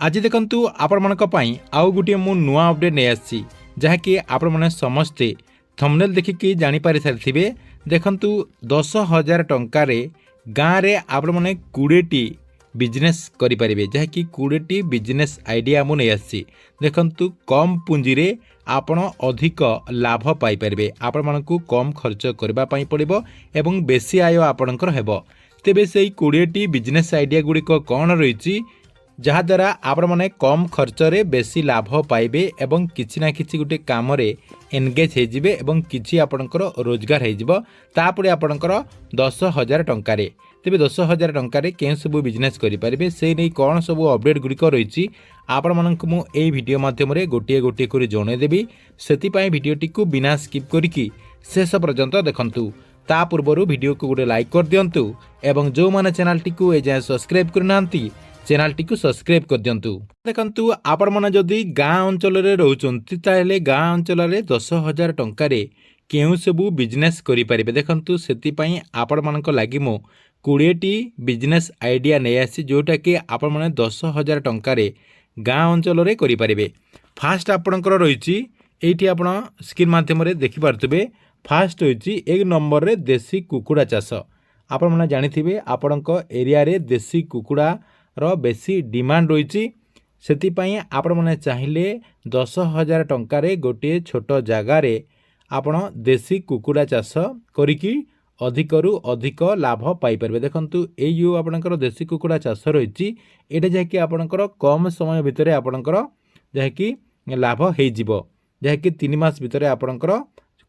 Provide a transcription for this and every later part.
आज देखंतु आपरमानक पई आउ गुटे मु नुआ अपडेट नै आछि जहाँकि आपण माने समस्ते थंबनेल देखिकी जानि पारि सारिथिबे। देखंतु 10,000 टंका रे गाँ रे आपण माने 20 टी बिजनेस करि परिबे जहाँकि 20 टी बिजनेस आइडिया मु नै आछि। देखंतु कम पुंजी रे आपण अधिक लाभ पाई परिबे। आपण मानकु कम खर्च करबा पई पड़िबो एवं बेसी आय आपणकर हेबो। तेबे सेही 20 टी बिजनेस आइडिया गुडी को कोन रहिछि जहाद्वारा आपण मैंने कम खर्च रे बेसी लाभ पाइबे एवं किछि ना किछि गोटे काम रे एनगेज होइजिबे एवं किछि आपणकर रोजगार होइजिबो। तापरे आपणकर 10,000 टंका रे तेबे 10,000 टंका रे कें सब बिजनेस करि परिबे से नै कोन सब अपडेट गुडी को रहिछि आपण मानक मु एई वीडियो माध्यम रे गोटिए गोटिए करि जणे देबी। सेति पई वीडियोटी को बिना स्किप करिकि शेष पर्यंत देखंतु। ता पूर्वरु वीडियो को गोटे लाइक कर दियंतु एवं जो माने चैनल टी को ए जाय सब्सक्राइब करनांती चैनल टी को सब्सक्राइब कर दियंतु। देखंतु आपण माने जदी गाँ अंचल रे रहउचंती ताहेले गाँ अंचल रे 10,000 टंका रे केउ सबु बिजनेस करि परिबे। देखंतु सेति पई आपण मानक लागि मो 20 टी बिजनेस आइडिया नै आसी जोटा कि आपण माने 10,000 टंका रे गाँ अंचल रे करि परिबे। फास्ट आपणकर रहिछि एठी आपण स्क्रीन माध्यम रे देखि पारतबे। फास्ट होइछि एक नंबर रे देसी कुकुड़ा चाष। आपण माने जानिथिबे आपणक एरिया रे देसी कुकुड़ा रो बेसी डिमांड रही से आपण मैंने चाहिए 10,000 टंका रे गोटे छोट जगार आपण देसी कुकुड़ा चाष करिकी अधिकरु अधिक लाभ पाई परिबे। देखंतु ए जो आपणकर देसी कुकुड़ा चाष रही एटा जहाँकि आपणकर कम समय भितर आपणकर जहाँकि लाभ होइजिबो जहाँकि 3 मास भितर आपणकर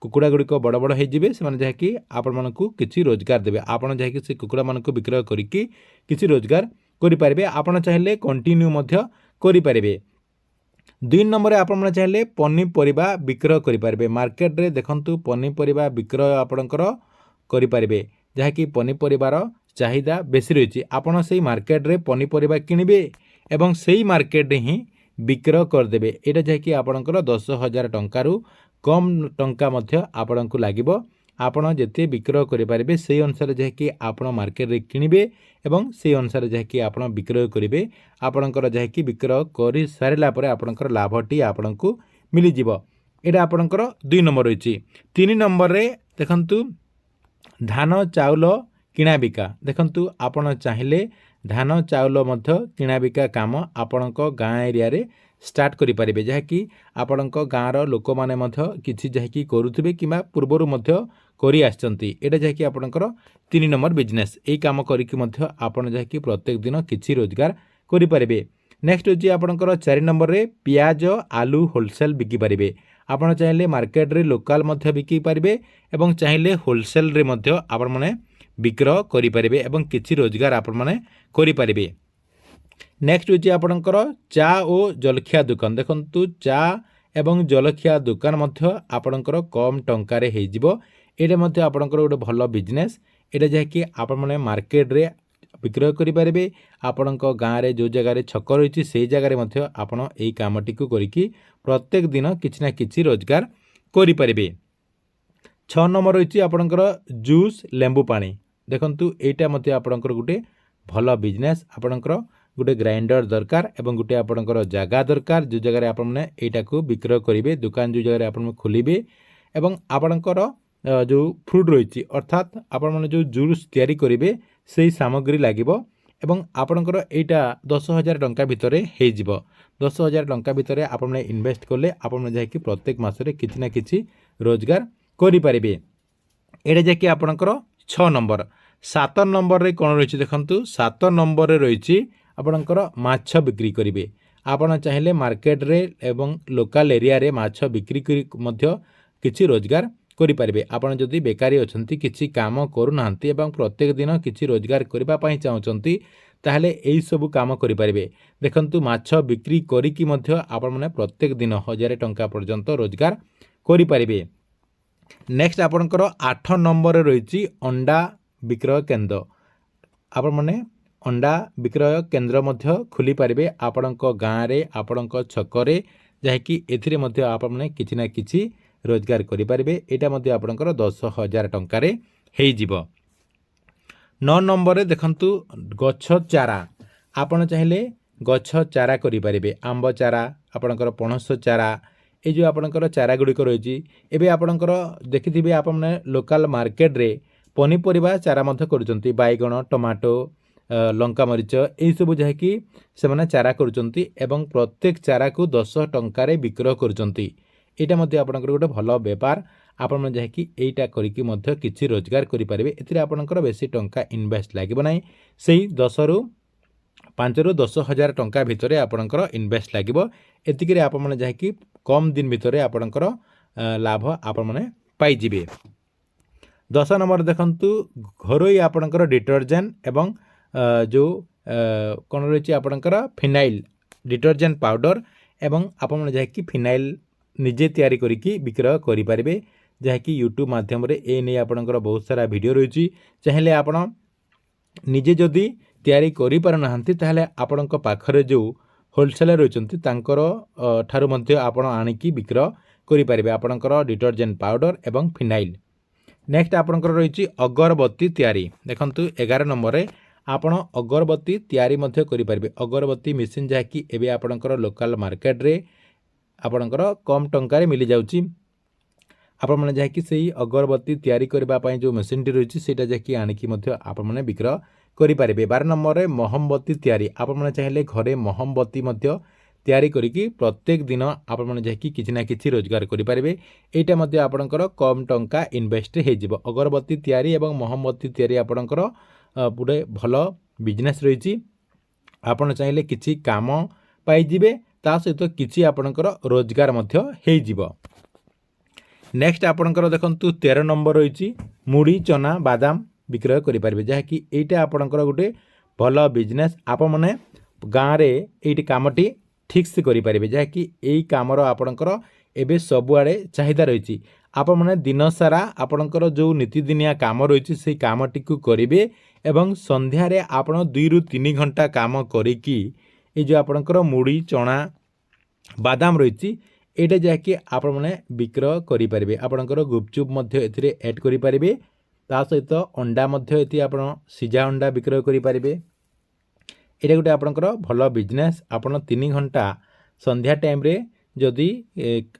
कुकुड़ा गुड़िक बड़ बड़ होइजिबे से माने जहाँकि आपण मानकु किछि रोजगार देबे। आपण जहाँकि से कुकुड़ा मानकु विक्रय करिकी किछि रोजगार करि परिबे। आपण चाहिले कंटिन्यू मध्य करि परिबे। 2 नंबर आपण माने चाहिले पनीपरिबा विक्रय करि परिबे। मार्केट रे देखंतु पनीपरिबा विक्रय आपणकर करि परिबे जहाँकि पनीपरिबार चाहिदा बेसी रहिछि। आपण सेही मार्केट रे पनीपरिबा किनिबे एवं सेही मार्केट रे ही विक्रय कर देबे। एटा जहाँकि आपणकर 10,000 टंका रु कम टंका मध्य आपणकु लागिबो। आपण जेते विक्रय करि परिबे सेही अनुसार जहाँकि आपण मार्केट रे किनिबे एवं सेही अनुसार जहाँकि आपण विक्रय करिबे। आपणकर जहाँकि विक्रय करि सारिला परे आपणकर लाभटी आपणकु मिलि जिवो। एटा आपणकर 2 नंबर रहिछि। 3 नंबर रे देखंतु धान चाउल किणा बिका। देखंतु आपण चाहिले धान चाउल मध्य किणा बिका काम आपणक गाँ एरिया रे स्टार्ट करि परिबे जहाँकि आपणक गाँर लोक माने मध्य किछि जहाँकि करूथिबे किबा पूर्वरु मध्य करि आछंती। एटा जहाँकि आपणकर 3 नंबर बिजनेस एई काम करिकि मध्य आपण जहाँकि प्रत्येक दिन किछि रोजगार करि परिबे। नेक्स्ट होछि आपणकर 4 नंबर रे पियाज आलू होलसेल बिकि परिबे। आपण चाहिले मार्केट रे लोकल मध्य बिकि परिबे एवं चाहिले होलसेल रे मध्य आपण माने विक्रय करि परिबे एवं किछि रोजगार आपण माने करि परिबे। नेक्स्ट होछि आपणकर चा ओ जलखिया दुकान। देखंतु चा एवं जलखिया दुकान मध्य आपणकर कम टंका रे हेजिबो। एटा मध्य आपणकर गोटे भलो बिजनेस एटा जहाँकि आपण माने मार्केट रे विक्रय करि परिबे। आपणक गाँ रे जो जगह रे छक रहिछि सेही जगह रे मध्य आपण एई कामटी को करिकि प्रत्येक दिन किछि ना किछि रोजगार करि परिबे। 6 नंबर रहिछि आपणकर जूस लेंबू पानी। देखंतु एटा मध्य आपणकर गोटे भलो बिजनेस। आपणकर गोटे ग्राइंडर दरकार एवं गोटे आपणकर जगह दरकार जो जगह आपण माने एटा को विक्रय करिवे। दुकान जो जगह आपण खोलिबे एवं आपणकर जो फ्रूट रही अर्थात आपण माने जो जूस तैयारी करिवे सेही सामग्री लागिबो एवं आपणकर एटा 10,000 टंका भितरे हे जिवो। 10,000 टंका भितरे आपण माने इन्वेस्ट करले आपण माने जाय कि प्रत्येक मासरे किछि ना किछि रोजगार करि परिबे। एटा जाय कि आपणकर 6 नंबर। 7 नंबर रे कोन रहिछि देखंतु 7 नंबर रे रहिछि आपणकर माछ बिक्री करिवे। आपण चाहिले मार्केट रे एवं लोकल एरिया रे माछ बिक्री करि मध्य किछि रोजगार करि परिबे। आपण जदि बेकारी अछंती किछि काम करू नाहंती एवं प्रत्येक दिन किछि रोजगार करबा पई चाहउचंती ताहले एई सब काम करि परिबे। देखंतु माछ बिक्री करिकि मध्य आपण माने प्रत्येक दिन 1,000 टंका पर्यंत रोजगार करि परिबे। नेक्स्ट आपणकर 8 नंबर रे रहिछि अंडा विक्रय केंद्र। आपण माने अंडा विक्रय केंद्र मध्य खुली पारिबे आपणक गाँ रे आपणक छक रे जहाँकि एथिरे मध्य आपण माने किछि ना किछि रोजगार करि पारिबे। एटा मध्य आपणकर 10,000 टंका रे हेइ जिवो। 9 नंबर रे देखंतु गछ चारा। आपण चाहिले गछ चारा करें आंब चारा आपणकर पणस चारा ये जो आपणकर चारा गुड़िक रही है आपणकर देखिथे आपने लोकल मार्केट रे पनीपरिया चारा कर बैगण टमाटो लंका मरीच यही सब जहाँकि से चारा करुँच प्रत्येक चारा को 10 टंकार विक्रय करुँच आपणकर गोटे भल बेपार आपण जहाँकि यहीटा करके किसी रोजगार करेंगे एपणकर बेसी टंका इनवेस्ट लगे ना से 5 ରୁ 10 हजार टंका भितर आपणकर इनवेस्ट लगे एतिक आपण जहाँकि कम दिन भितर आपणकर लाभ आपण पाइबे। 10 नंबर देखंतु घरोई आपणकर डिटर्जेंट एवं जो कौन रही आपणकर फिनाइल डिटर्जेंट पाउडर एवं आपण जहाँकि फिनाइल निजे तैयारी करिकी विक्रय करेंगे जहाँकि यूट्यूब माध्यम ए नहीं आपणकर बहुत सारा वीडियो रही चाहिए आपण निजे जदि तैयारी करि पार नाहंती ताहले आपणक पाखरे जो होलसेलर रहिचंती तांकर ठारू मध्ये आपण आनिकी विक्रय करि पारिबे आपणकर डिटर्जेंट पाउडर एवं फिनाइल। नेक्स्ट आपणकर रही अगरबत्ती तैयारी देखंतु 11 नंबर रे आपण अगरबत्ती तैयारी मध्ये करि पारिबे अगरबत्ती मेसिन जहाँकि एबे आपणकर लोकल मार्केट रे आपणकर कम टंका मिली जाउची आपण माने जहाँकि से अगरबत्ती तैयारी करबा पई जो मेसिन टी रही सेटा जहाँकि आनिकी मध्ये आपण माने विक्रय करेंगे। 12 नंबर रे मोहम्बत्ती तैयारी आपण माने चाहिए घरे मोहम्बत्ती मध्ये तैयारी करिकी प्रत्येक दिन आपण माने जहाँकि किछि ना किछि रोजगार करेंगे एटा मध्ये आपणकर कम टंका इन्वेस्ट हो जिवो अगरबत्ती तैयारी एवं मोहम्बत्ती तैयारी आपणकर पुरे भल बिजनेस रही आपण चाहिए किछि काम पाई जिवे ता सहित किछि आपणकर रोजगार मध्ये हो जिवो। नेक्स्ट आपणकर देखंतु 13 नंबर रही मुड़ी चना बादाम विक्रय करेंगे जहाँकि यहाँ आपणकर गोटे भल बिजनेस आपण मैंने गाँव में ये कमटी ठीक से करेंगे जहाँकि यही कमर आपणकर एवं सबुआड़े चाहिदा रही आपण मैंने दिन सारा आपणकर जो नीतिदिनिया कम रही से कमटी को करेंगे एवं संध्यारे आपण 2 ରୁ 3 घंटा काम करिकी ये जो आपणकर मुड़ी चना बादाम रही एटा जहाँकि आपण मैंने विक्रय करेंगे आपणकर गुपचुप एथिरे ऐड करेंगे ता सहित अंडा ये आप सीझा अंडा विक्रय करेंगे ये गोटे आपणकर भल बिजनेस आपण 3 घंटा संध्या टाइम रे जदि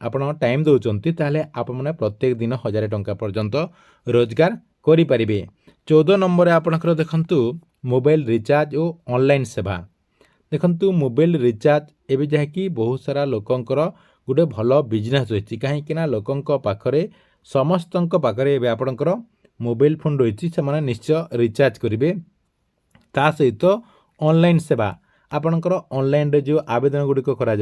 आपण टाइम दौरान ताहले आपण मैंने प्रत्येक दिन 1000 टंका पर्यंत रोजगार करेंगे। 14 नंबर आपणकर देखंतु मोबाइल रिचार्ज और ऑनलाइन सेवा देखंतु मोबाइल रिचार्ज एवं जहाँकि बहुत सारा लोकंकर गोटे भल बिजनेस रही कहीं लोकंक पाखरे समस्तंक पाखरे एवं आपणकर मोबाइल फोन रही से निश्चय रिचार्ज करेंगे ता सहित ऑनलाइन सेवा आपणकर ऑनलाइन रे जो आवेदन गुड़िक करा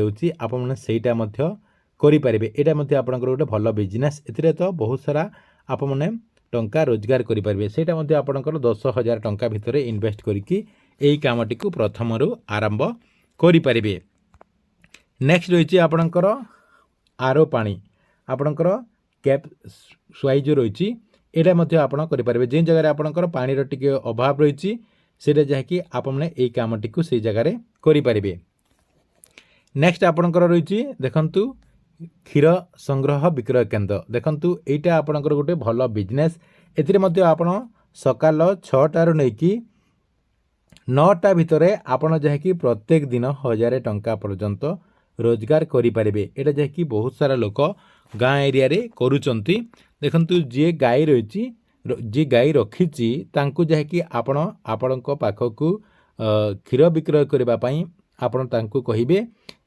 करेंगे यहाँ आपणकर गोटे भल बिजनेस एथिरे तो बहुत सारा आप मैंने टंका रोजगार करेंगे सेटा आपणकर 10,000 टंका भितर इन्वेस्ट करके यही कामटी को प्रथम आरंभ करेंगे। नेक्स्ट रही आपणकर आरो पानी आपणकर कैप स्वाई जो रही यहाँ आप करेंगे जिन जगह आपणकर पानी टिके अभाव रही से जहाँकि आपने यही कामटी को से जगह करेंगे। नेक्स्ट आपणकर रही देखंतु क्षीर संग्रह विक्रय केन्द्र देखंतु यहाँ आपणकर गोटे भल बिजनेस एथिरे आपण सकाल 6टारू नहीं 9टा भितर आपण जहाँकि प्रत्येक दिन 1000 टंका पर्यंत रोजगार करेंगे यहाँ जहाँकि बहुत सारा लोक गाँ एरिया रे करुचंती देखंतु जी गाई रही जी गाई रखी जहाँकि आपण पाखक क्षीर विक्रय करने आपण तांको कहिबे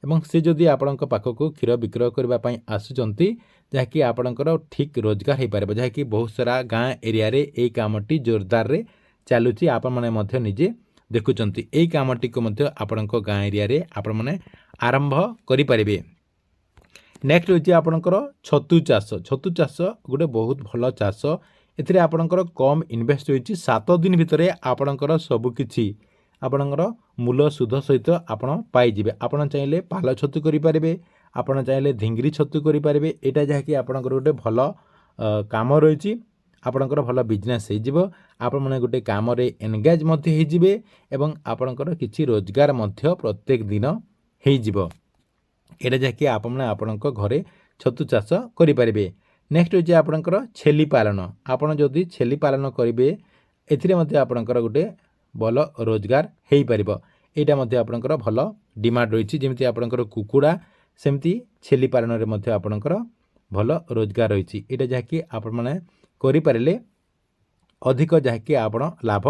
एवं से जदि आपणक पाखक क्षीर विक्रय करने आसुचंती जहाँकि आपणकर ठीक रोजगार हो पारे जहाँकि बहुत सारा गाँ एरिया रे एई कामटी जोरदार रे चलुची आपण माने मध्य निजे देखुचंती एई कामटी को मध्य आपणक गाँ एरिया रे आपण माने आरंभ करि पारिबे। नेक्स्ट होची आपणकर छतु चाष गोटे बहुत भल चाष एथिरे आपणकर कम इन्वेस्ट होईची 7 दिन भितर आपणकर सबकिछि आपणकर मूल सुध सहित आपण पाइबे आपण चाहिए पाल छतु करेंगे आपण चाहिए ढिंगरी छतु करेंगे यहाँ जहाँकि आपणकर गोटे भल काम रही आपणकर भल बिजनेस हो आपण मैंने गोटे काम एनगेज होइजिबे एवं आपणकर किछि रोजगार प्रत्येक दिन हो यहाँ जहाँकि आपणक घरे छतु चाष करेंगे। नेक्स्ट होची आपणकर छेली पालन आपण जदि छेली पालन करेंगे एथिरे आपणकर गोटे भल रोजगार हो पार এইটা মধ্যে আপনার ভাল ডিমান্ড রয়েছে যেମିତି আপনার কুকুড়া সেমতি ছেলি পালନରେ মধ্যে আপনার ভাল রোজগার রয়েছে এটা যাকি আপন মানে করিপারিলে ଅଧିକ ଯାହାକି ଆପଣ ଲାଭ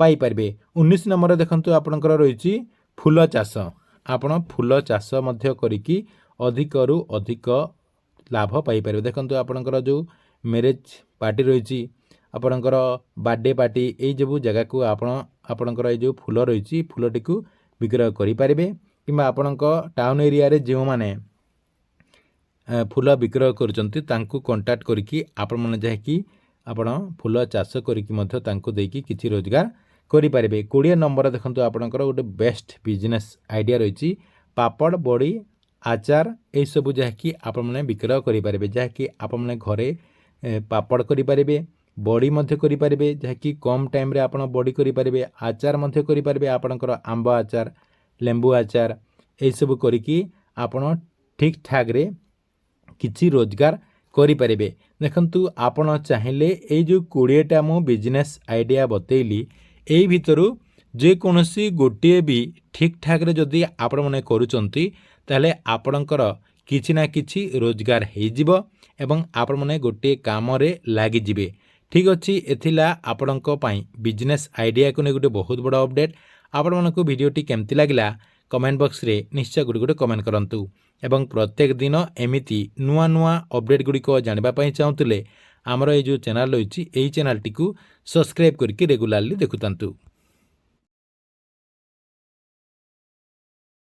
ପାଇପାରିବେ। 19 ନମ୍ବରରେ ଦେଖନ୍ତୁ ଆପଣଙ୍କର ରହିଛି ଫୁଲ ଚାଷ। ଆପଣ ଫୁଲ ଚାଷ ମଧ୍ୟ କରିକି ଅଧିକରୁ ଅଧିକ ଲାଭ ପାଇପାରିବେ। ଦେଖନ୍ତୁ ଆପଣଙ୍କର ଯେଉଁ ମ୍ୟାରେଜ୍ ପାର୍ଟି ରହିଛି ଆପଣଙ୍କର ବାର୍ଥଡେ ପାର୍ଟି ଏଇ ସବୁ ଜାଗାକୁ ଆପଣଙ୍କର ଏଇ ଯେଉଁ ଫୁଲ ରହିଛି ଫୁଲଟିକୁ ବିକ୍ରୟ କରିପାରିବେ କିମ୍ବା ଆପଣଙ୍କ ଟାଉନ୍ ଏରିଆରେ ଯେଉଁମାନେ ଫୁଲ ବିକ୍ରୟ କରୁଛନ୍ତି ତାଙ୍କୁ କଣ୍ଟାକ୍ଟ କରିକି ଆପଣମାନେ ଯାହାକି ଆପଣ ଫୁଲ ଚାଷ କରିକି ମଧ୍ୟ ତାଙ୍କୁ ଦେଇକି କିଛି ରୋଜଗାର କରିପାରିବେ। 20 ନମ୍ବର ଦେଖନ୍ତୁ ଆପଣଙ୍କର ଗୋଟେ ବେଷ୍ଟ ବିଜନେସ୍ ଆଇଡ଼ିଆ ରହିଛି ପାପଡ଼ ବଡ଼ି ଆଚାର ଏଇସବୁ ଯାହାକି ଆପଣମାନେ ବିକ୍ରୟ କରିପାରିବେ ଯାହାକି ଆପଣମାନେ ଘରେ ପାପଡ଼ କରିପାରିବେ ବଡ଼ି ମଧ୍ୟ କରିପାରିବେ ଯାହାକି କମ୍ ଟାଇମ୍ରେ ଆପଣ ବଡ଼ି କରିପାରିବେ ଆଚାର ମଧ୍ୟ କରିପାରିବେ ଆପଣଙ୍କର ଆମ୍ବ ଆଚାର ଲେମ୍ବୁ ଆଚାର ଏଇସବୁ କରିକି ଆପଣ ଠିକ୍ ଠାକ୍ରେ କିଛି ରୋଜଗାର କରିପାରିବେ। ଦେଖନ୍ତୁ ଆପଣ ଚାହିଁଲେ ଏଇ ଯେଉଁ 20ଟା ମୁଁ ବିଜନେସ୍ ଆଇଡ଼ିଆ ବତେଇଲି ଏଇ ଭିତରୁ ଯେକୌଣସି ଗୋଟିଏ ବି ଠିକ୍ ଠାକ୍ରେ ଯଦି ଆପଣମାନେ କରୁଛନ୍ତି ତାହେଲେ ଆପଣଙ୍କର କିଛି ନା କିଛି ରୋଜଗାର ହେଇଯିବ ଏବଂ ଆପଣମାନେ ଗୋଟିଏ କାମରେ ଲାଗିଯିବେ। ଠିକ୍ ଅଛି ଏଥିଲା ଆପଣଙ୍କ ପାଇଁ ବିଜନେସ୍ ଆଇଡ଼ିଆକୁ ନେଇ ଗୋଟେ ବହୁତ ବଡ଼ ଅପଡ଼େଟ୍। ଆପଣମାନଙ୍କୁ ଭିଡ଼ିଓଟି କେମିତି ଲାଗିଲା କମେଣ୍ଟ ବକ୍ସରେ ନିଶ୍ଚୟ ଗୋଟେ କମେଣ୍ଟ କରନ୍ତୁ ଏବଂ ପ୍ରତ୍ୟେକ ଦିନ ଏମିତି ନୂଆ ନୂଆ ଅପଡ଼େଟ୍ ଗୁଡ଼ିକ ଜାଣିବା ପାଇଁ ଚାହୁଁଥିଲେ ଆମର ଏଇ ଯେଉଁ ଚ୍ୟାନେଲ୍ ରହିଛି ଏହି ଚ୍ୟାନେଲ୍ଟିକୁ ସବସ୍କ୍ରାଇବ୍ କରିକି ରେଗୁଲାରଲି ଦେଖୁଥାନ୍ତୁ।